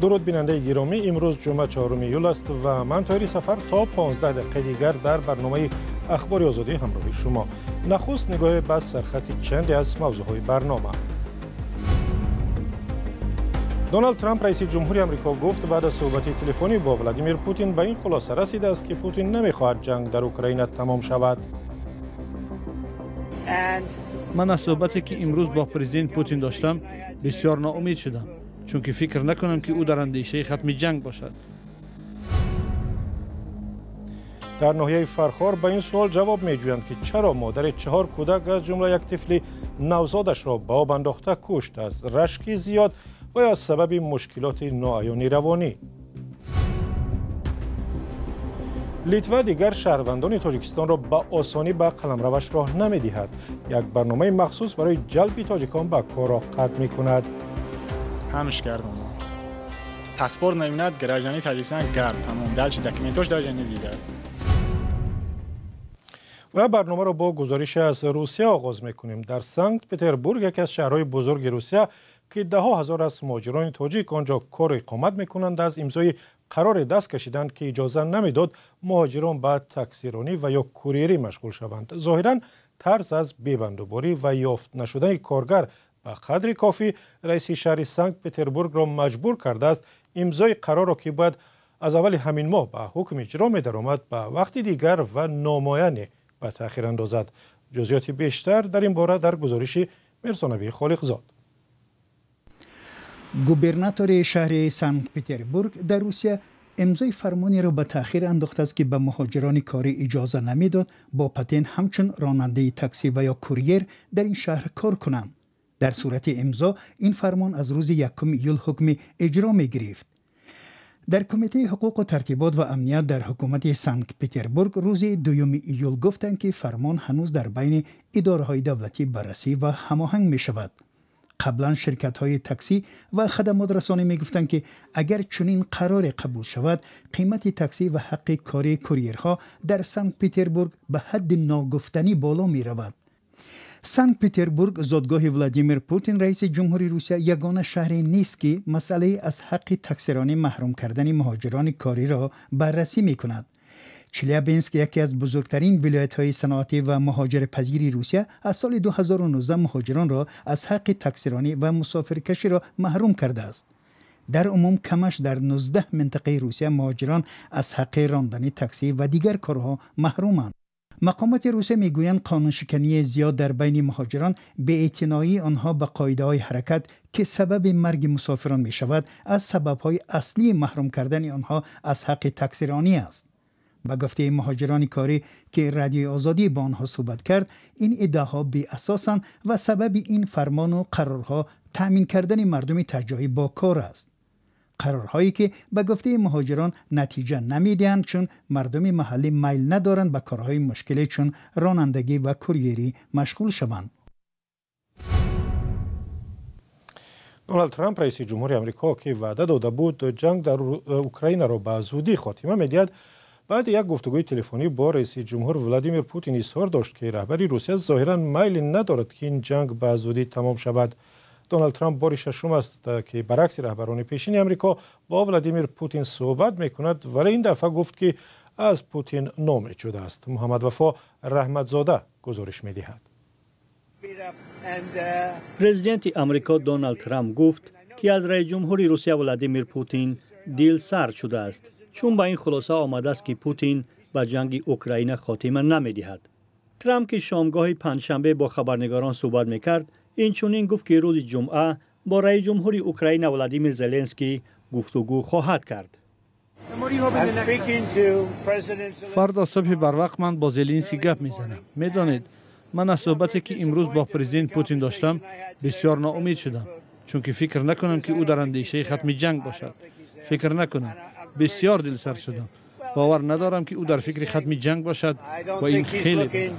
درود بیننده گرامی، امروز جمعه 4 ایول است و من طاهری سفر تا 15 دقیقه دیگر در برنامه اخبار آزادی همراه شما. نخست نگاه به سرخط چند از موضوعهای برنامه. دونالد ترامپ رئیس جمهوری آمریکا گفت بعد از صحبت تلفنی با ولادیمیر پوتین به این خلاصه رسیده است که پوتین نمیخواهد جنگ در اوکراین تمام شود. من از صحبتی که امروز با پرزیدنت پوتین داشتم بسیار ناامید شدم، چون که فکر نکنم که او در اندیشه ختم جنگ باشد. در ناحیه فرخار به این سوال جواب می‌جویند که چرا مادر 4 کودک از جمله یک طفل نوزادش را به آب انداخته کشت، از رشک زیاد و یا سبب مشکلات ناعیانی روانی. لیتوا دیگر شهروندان تاجیکستان را به آسانی به قلمروش راه نمی‌دهد. یک برنامه مخصوص برای جلب تاجیکان به کار را قطع می‌کند. همش کردم. پاسپورت نمی‌داد، گراجانی تاجیکستان کرد. تمام دلش دکمنتوش داشت ندیده. و برنامه را با گزارش از روسیه آغاز می‌کنیم. در سنت پتربورگ، یکی از شهرهای بزرگ روسیه که ده ها هزار از مهاجران تاجیک آنجا کار اقامت می‌کنند، از امضای قرار دست کشیدند که اجازه نمیداد مهاجران به تاکسیرانی و یا کوریری مشغول شوند. ظاهراً ترس از بی‌بندوباری و یافت نشدن کارگر به قدر کافی رئیس شهر سنت پتربورگ را مجبور کرده است امضای قرار را که باید از اول همین ماه به حکم اجرا می‌درآمد به وقت دیگر و نامعین به تأخیر اندازد. جزئیات بیشتر در این باره در گزارش مرزا خالقزاد. گوبرناتور شهر سنت پتربورگ در روسیه امضای فرمانی را به تأخیر انداخته است که به مهاجران کاری اجازه نمیداد با پتن همچون راننده تاکسی و یا کوریر در این شهر کار کنند. در صورت امضا این فرمان از روز 1 ایول حکم اجرا می گرفت. در کمیته حقوق و ترتیبات و امنیت در حکومت سنت پتربورگ روز 2 ایول گفتند که فرمان هنوز در بین اداره‌های دولتی بررسی و هماهنگ می شود. قبلا شرکت‌های تاکسی و خدمات رسانی می‌گفتند که اگر چنین قرار قبول شود، قیمت تاکسی و حق کاری کوریرها در سنت پتربورگ به حد ناگفتنی بالا می‌رود. سنت پتربورگ زادگاه ولادیمیر پوتین رئیس جمهوری روسیه یگانه شهری نیست که مسئله از حق تاکسیرانی محروم کردن مهاجران کاری را بررسی می‌کند. چلیابینسک، یکی از بزرگترین ولایت‌های صنعتی و مهاجرپذیر روسیه، از سال 2019 مهاجران را از حق تاکسیرانی و مسافرکشی را محروم کرده است. در عموم کمش در 19 منطقه روسیه مهاجران از حق راندن تاکسی و دیگر کارها محرومند. مقامات روسیه میگویند قانون شکنی زیاد در بین مهاجران بی‌اعتنایی آنها به قاعده‌های حرکت که سبب مرگ مسافران می‌شود، از سبب‌های اصلی محروم کردن آنها از حق تاکسیرانی است. با گفته مهاجران کاری که رادیو آزادی با آنها صحبت کرد، این ادعاها بی اساسند و سبب این فرمان و قرارها تأمین کردن مردم تجاری با کار است. قرارهایی که با گفته مهاجران نتیجه نمیدهند، چون مردم محلی میل ندارند به کارهای مشکلی چون رانندگی و کوریری مشغول شوند. دونالد ترامپ رئیس جمهوری آمریکا که وعده داده بود جنگ در اوکراین را به زودی خاتمه می‌دهد، بعد یک گفتگوی تلفنی با رئیس جمهور ولادیمیر پوتین اظهار داشت که رهبر روسیه ظاهراً میل ندارد که این جنگ به زودی تمام شود. دونالد ترامپ بار ششم است که برعکس رهبران پیشین آمریکا با ولادیمیر پوتین صحبت می‌کند، ولی این دفعه گفت که از پوتین ناامید شده است. محمد وفا رحمتزاده گزارش می‌دهد. پرزیدنت آمریکا دونالد ترامپ گفت که از رئیس جمهور روسیه ولادیمیر پوتین دل سرد شده است، چون با این خلاصه آمده است که پوتین به جنگ اوکراین خاتمه نمی‌دهد. ترامپ که شامگاه پنجشنبه با خبرنگاران صحبت می‌کرد، این چنین گفت که روز جمعه با رئیس جمهور اوکراین ولادیمیر زلنسکی گفتگو خواهد کرد. فردا صبح بر وقت من با زلنسکی گپ میزنم. میدانید من از صحبتی که امروز با پرزیدنت پوتین داشتم بسیار ناامید شدم، چون که فکر نکنم که او در اندیشه ختم جنگ باشد. فکر نکنم. بسیار دلسرد شدم. باور ندارم که او در فکر ختم جنگ باشد و این خیلی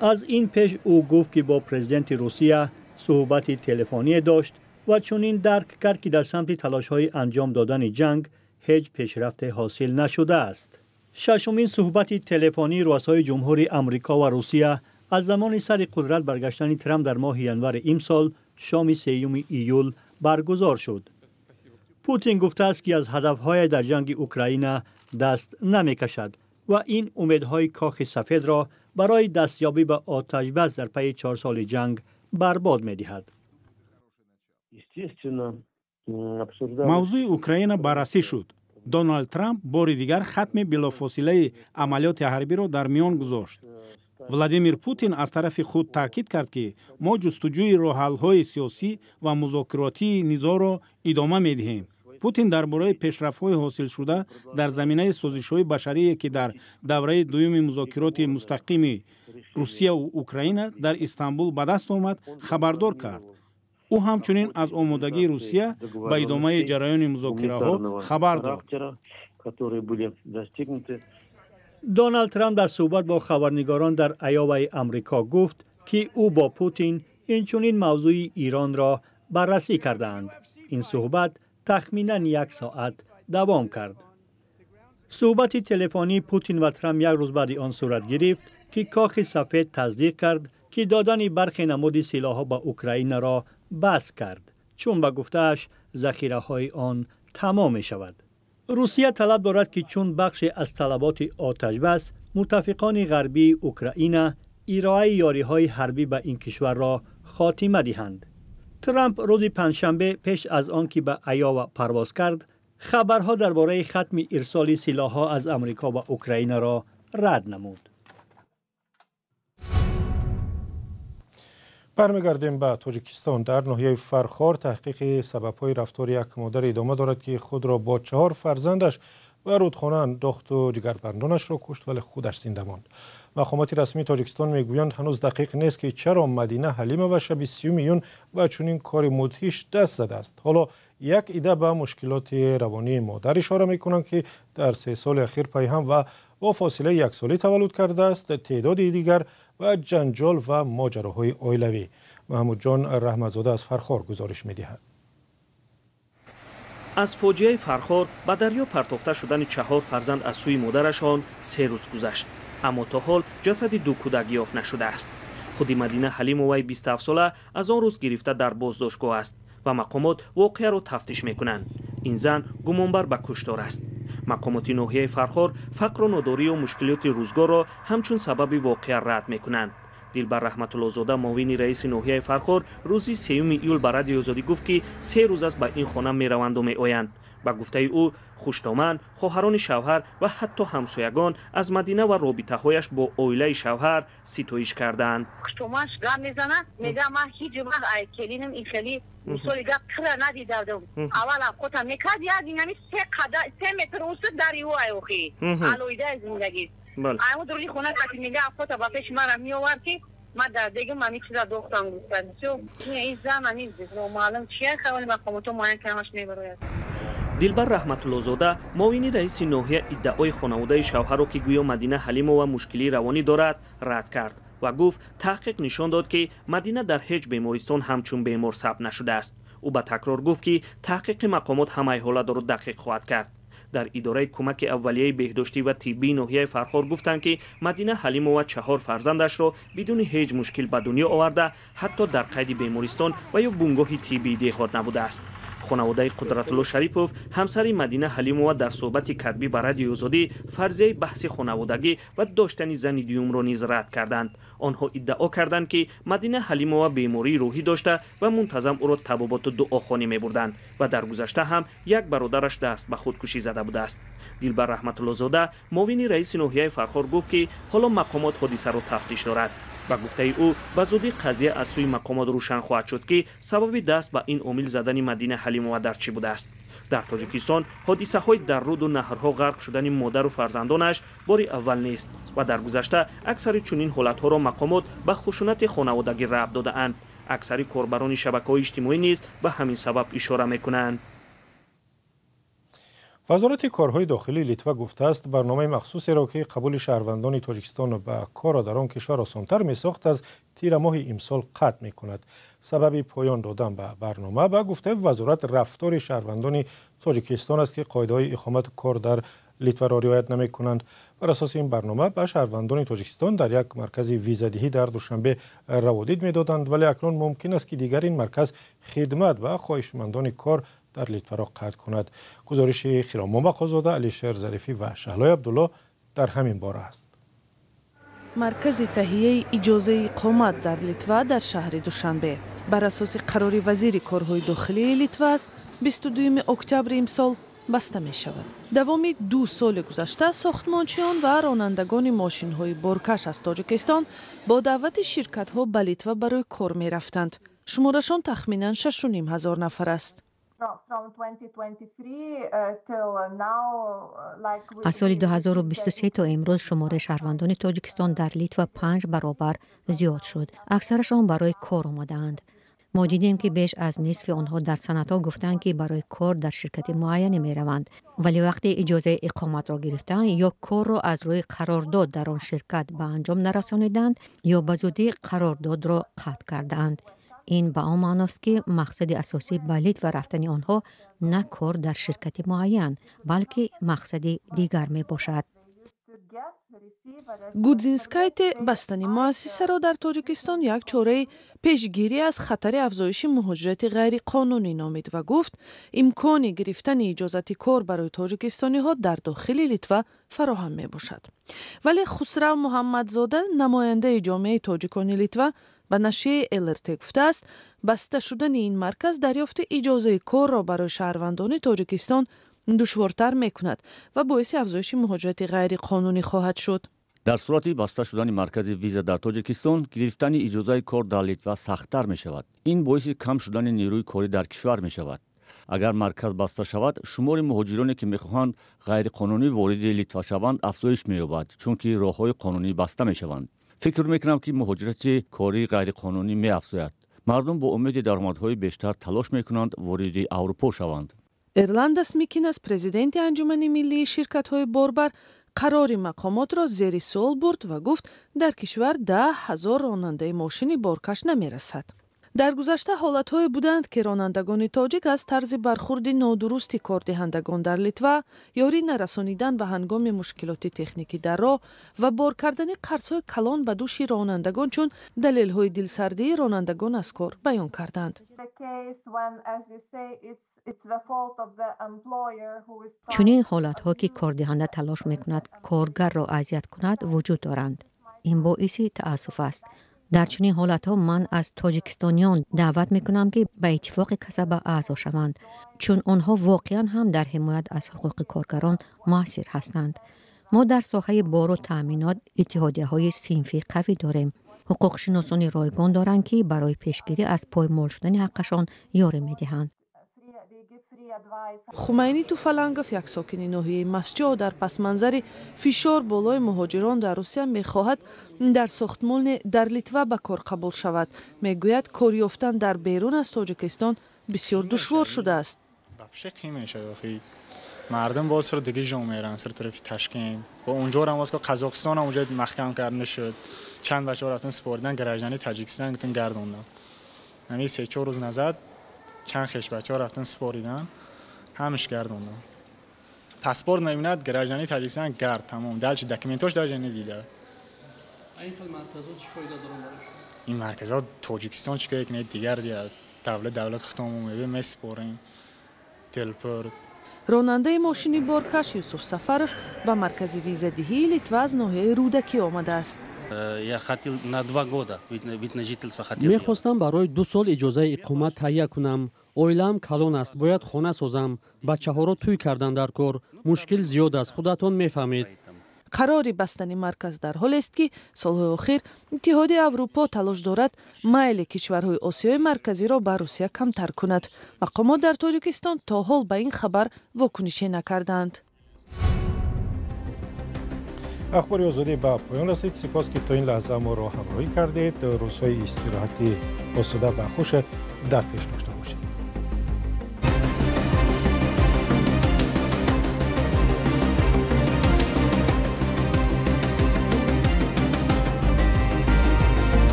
از این پیش او گفت که با پرزیدنت روسیه صحبت تلفنی داشت و چنین درک کرد که در سمت تلاش‌های انجام دادن جنگ هیچ پیشرفت حاصل نشده است. ششمین صحبت تلفنی رؤسای جمهوری آمریکا و روسیه از زمان سر قدرت برگشتن ترامپ در ماه ینور امسال شام 3 ایول برگزار شد. پوتین گفته است که از هدفهای در جنگ اوکراین دست نمی کشد و این امیدهای کاخ سفید را برای دستیابی به آتش بس در پی 4 سال جنگ برباد می دهد. موضوع اوکراین بررسی شد. دونالد ترامپ بار دیگر ختم بلافاصله عملیات حربی را در میان گذاشت. ولادیمیر پوتین از طرف خود تاکید کرد که ما جستجوی راه حل‌های سیاسی و مذاکراتی نزاع را ادامه می‌دهیم. پوتین درباره پیشرفت‌های حاصل شده در زمینه سازش‌های بشری که در دوره دوم مذاکرات مستقیم روسیه و اوکراین در استانبول به دست آمد خبردار کرد. او همچنین از آمادگی روسیه به ادامه جریان مذاکره‌ها خبر داد. دونالد ترامپ در صحبت با خبرنگاران در ایاوا امریکا گفت که او با پوتین اینچنین موضوع ایران را بررسی کردند. این صحبت تخمینا 1 ساعت دوام کرد. صحبت تلفنی پوتین و ترامپ 1 روز بعد آن صورت گرفت که کاخ سفید تصدیق کرد که دادن برخی نماد سلاح‌ها به اوکراین را بس کرد، چون به گفته‌اش ذخیره‌های آن تمام می شود. روسیه طلب دارد که چون بخش از طلبات آتش بس، متفقان غربی اوکراین ارائه یاری‌های حربی به این کشور را خاتمه دهند. ترامپ روز پنجشنبه پیش از آن که به ایاوا پرواز کرد، خبرها درباره ختم ارسال سلاح‌ها از امریکا به اوکراین را رد نمود. برمیگردیم به تاجیکستان. در ناحیه فرخار تحقیق سبب‌های رفتار یک مادر ادامه دارد که خود را با 4 فرزندش به رودخانه انداخت و جگربندانش را کشت ولی خودش زنده ماند. مقامات رسمی تاجیکستان میگویند هنوز دقیق نیست که چرا مدینه حلیمه و شب 30 میلیون به چنین کار مدهش دست زده است. حالا یک ایده به مشکلات روانی مادر اشاره میکنند که در 3 سال اخیر پیهم و با فاصله 1 ساله تولد کرده است. تعداد دیگر و جنجال و ماجراهای عائلوی. محمود جان رحمتزاده از فرخار گزارش می‌دهد. از فاجعه فرخار به دریا پرتافته شدن 4 فرزند از سوی مادرشان 3 روز گذشت، اما تا حال جسد 2 کودک یافت نشده است. خود مدینه حلیم وی 27 ساله از آن روز گرفته در بازداشتگاه است و مقامات واقعه را تفتیش میکنند. این زن گمانبر به کشتار است. مقامات ناحیه فرخار فقر و ناداری و مشکلات روزگار را همچون سبب واقعه رد میکنند. دلبر رحمت الله زاده معاون رئیس ناحیه فرخار روزی 3 ایول به رادیو آزادی گفت که 3 روز است به این خانه میروند و میآیند. با گفته او خوشتامن، خواهران شوهر و حتی همسایگان از مدینه و رابطه هایش با عائله شوهر ستایش کردند. خوشتامنش گام میزنه میگه من هیچ وقت کلینم این خیلی مثال گپ کلا ندیدم. اول خودم میکرد یعنی 3 متر وسط دریو ایوخی علویده زندگی. اما دروی خونه که میگه خودم با پیش من میآورد که ما در دیگه من چیزا دختم گفتم این زمان نیست معلوم چیه خیلی مقامات معین کردنش میبره. دلبر رحمت الله زاده معاون رئیس ناحیه ادعای خانواده شوهر را که گویا مدینه حلیمه و مشکلی روانی دارد رد کرد و گفت تحقیق نشان داد که مدینه در هیچ بیمارستان همچون بیمار ثبت نشده است. او به تکرار گفت که تحقیق مقامات همه حالات را دقیق خواهد کرد. در اداره کمک اولیه بهداشتی و طبی ناحیه فرخار گفتند که مدینه حلیمه و 4 فرزندش را بدون هیچ مشکل به دنیا آورده، حتی در قید بیمارستان و یا بنگاه طبی دهات نبوده است. خانواده قدرت الله شریپوف همسر مدینه حلیمه در صحبت کتبی به رادیو آزادی فرضیه بحث خانوادگی و داشتن زن دیوم را نیز رد کردند. آنها ادعا کردند که مدینه حلیمه بیماری روحی داشته و منتظم او را طبابات دعاخانه می‌بردند و در گذشته هم یک برادرش دست به خودکشی زده بوده است. دلبر رحمت الله زاده معاون رئیس ناحیه فرخار گفت که حالا مقامات حادثه را تفتیش دارد. با گفته او به زودی قضیه از سوی مقامات روشن خواهد شد که سبب دست به این عامل زدن مدینه حلیمه در چی بوده است. در تاجیکستان حادثه های در رود و نهرها غرق شدن مادر و فرزندانش بار اول نیست و در گذشته اکثر چنین حالت ها را مقامات به خشونت خانوادگی ربط داده اند. اکثر کاربران شبکه‌های اجتماعی نیز به همین سبب اشاره میکنند. وزارت کارهای داخلی لیتوا گفته است برنامه مخصوصی را که قبول شهروندان تاجیکستان به کار در آن کشور آسان‌تر می‌ساخت از تیر ماه امسال قطع می‌کند. سبب پایان دادن به برنامه به گفته وزارت رفتار شهروندان تاجیکستان است که قاعده‌های اقامت کار در لیتوا را رعایت نمی‌کنند. بر اساس این برنامه به شهروندان تاجیکستان در یک مرکز ویزادهی در دوشنبه روادید می‌دادند، ولی اکنون ممکن است که دیگر این مرکز خدمت و خواهشمندان کار در لیتوا را قطع کند. گزارش خیرام مقازاده، علیشر ظریفی و شهلای عبدالله در همین باره است. مرکز تهیه اجازه اقامت در لیتوا در شهر دوشنبه بر اساس قرار وزیر کارهای داخلی لیتوا است 22 اکتبر امسال بسته می شود. دوامی 2 سال گذشته ساختمانچیان و رانندگان ماشین های بارکش از تاجیکستان با دعوت شرکت ها به لیتوا برای کار می رفتند. شمارشان تخمینا 6,500 نفر است. از سال 2023 تا امروز شمار شهروندان تاجیکستان در لیتوا 5 برابر زیاد شد. اکثرشان برای کار آمدند. ما دیدیم که بیش از نصف آنها در صنعت‌ها گفتند که برای کار در شرکت معینی می روند، ولی وقتی اجازه اقامت را گرفتند یا کار را از روی قرارداد در آن شرکت به انجام نرسانیدند یا به زودی قرارداد را قطع کردند. این به آن معنی است که مقصد اساسی به لیتوا رفتن آنها نه کار در شرکت معین بلکه مقصد دیگر می باشد. گودزینسکایت بستنی مؤسسه را در تاجیکستان یک چاره پیشگیری از خطر افزایش مهاجرت غیر قانونی نامید و گفت امکان گرفتن اجازت کار برای تاجیکستانی ها در داخل لیتوا فراهم می باشد. ولی خسرو محمدزاده نماینده جامعه تاجیکان لیتوا به نشریه LRT گفته است بسته شدن این مرکز دریافت اجازه کار را برای شهروندان تاجیکستان دشوارتر میکند و باعث افزایش مهاجرت غیر قانونی خواهد شد. در صورت بسته شدن مرکز ویزا در تاجیکستان گرفتن اجازه کار در لیتوا سخت‌تر می شود. این باعث کم شدن نیروی کاری در کشور می شود. اگر مرکز بسته شود، شمار مهاجرانی که می‌خواهند غیر قانونی وارد لیتوا شوند افزایش می‌یابد، چون که راه‌های قانونی بسته می‌شوند. فکر می‌کنم که مهاجرت کاری غیر قانونی می‌افزاید. مردم با امید درآمدهای بیشتر تلاش می‌کنند وارد اروپا شوند. ایرلندس میکینس پرزیدنت انجمن ملی شرکت‌های باربر قرار مقامات را زیر سوال برد و گفت در کشور 10,000 راننده ماشین بارکش نمی‌رسد. در گذشته حالت‌های بودند که رانندگان تاجیک از طرز برخورد نادرستی کاردهندگان در لیتوا، یاری نرسانیدن به هنگام مشکلات تکنیکی در راه و بار کردن قرض‌های کلان به دوش رانندگان چون دلیل‌های دلسردی رانندگان از کار بیان کردند. چنین حالت‌ها که کاردهنده تلاش می‌کند کارگر را اذیت کند وجود دارند. این باعث تأسف است. در چنین حالت‌ها من از تاجیکستانیان دعوت می‌کنم که به اتفاق کسب اعضا شوند، چون آنها واقعاً هم در حمایت از حقوق کارگران مؤثر هستند. ما در ساحه بار و تأمینات اتحادیه‌های صنفی قوی داریم. حقوق شناسان رایگان دارند که برای پیشگیری از پایمال شدن حقشان یاری می‌دهند. خمینی توفالنگوف یک ساکن ناحیه مسجد در پس منظر فشار بالای مهاجران در روسیه می‌خواهد در ساختمان در لیتوا به کار قبول شود. میگوید کار یافتن در بیرون از تاجیکستان بسیار دشوار شده است. مردم باز سر دیگه جا میرن سر طرف تشکین و اونجا هم واسه قزاقستان هم اونجا محکم کردن شد. چند بچه‌ها رفتن سپردن گراجانی تاجیکستان گفتن گردوندن. همین 3-4 روز نزد چند خش بچه‌ها رفتن سپاریدن همش گردوندن. پاسپورت نمیاد گراجانی تاجیکستان گرد تمام دلش دکومنتاش در ندیده. این مرکزها چی فایده دارن براشون؟ این مرکزها تاجیکستان چیکار یک نه دیگر دیگه دولت ختم میشه مسپورین تلپر. راننده ماشینی بارکش یوسف سفرов به مرکز ویزادهی لیتوا از ناحیه رودکی آمده است. میخواستم برای 2 سال اجازه اقامت تهیه کنم. اویلم کلان است، باید خانه سازم. بچه‌ها را توی کردن در کار. مشکل زیاد است، خودتان میفهمید. قرار بستن مرکز در حال است که سالهای اخیر اتحادیه اروپا تلاش دارد میل کشورهای آسیای مرکزی را به روسیه کمتر کند. مقامات در تاجیکستان تا حال به این خبر واکنشی نکردند. اخبار آزادی به پایان رسید. سپاس که تا این لحظه ما را همراهی کردید. روزهای استراحتی آسوده و خوش در پیش داشته باشید.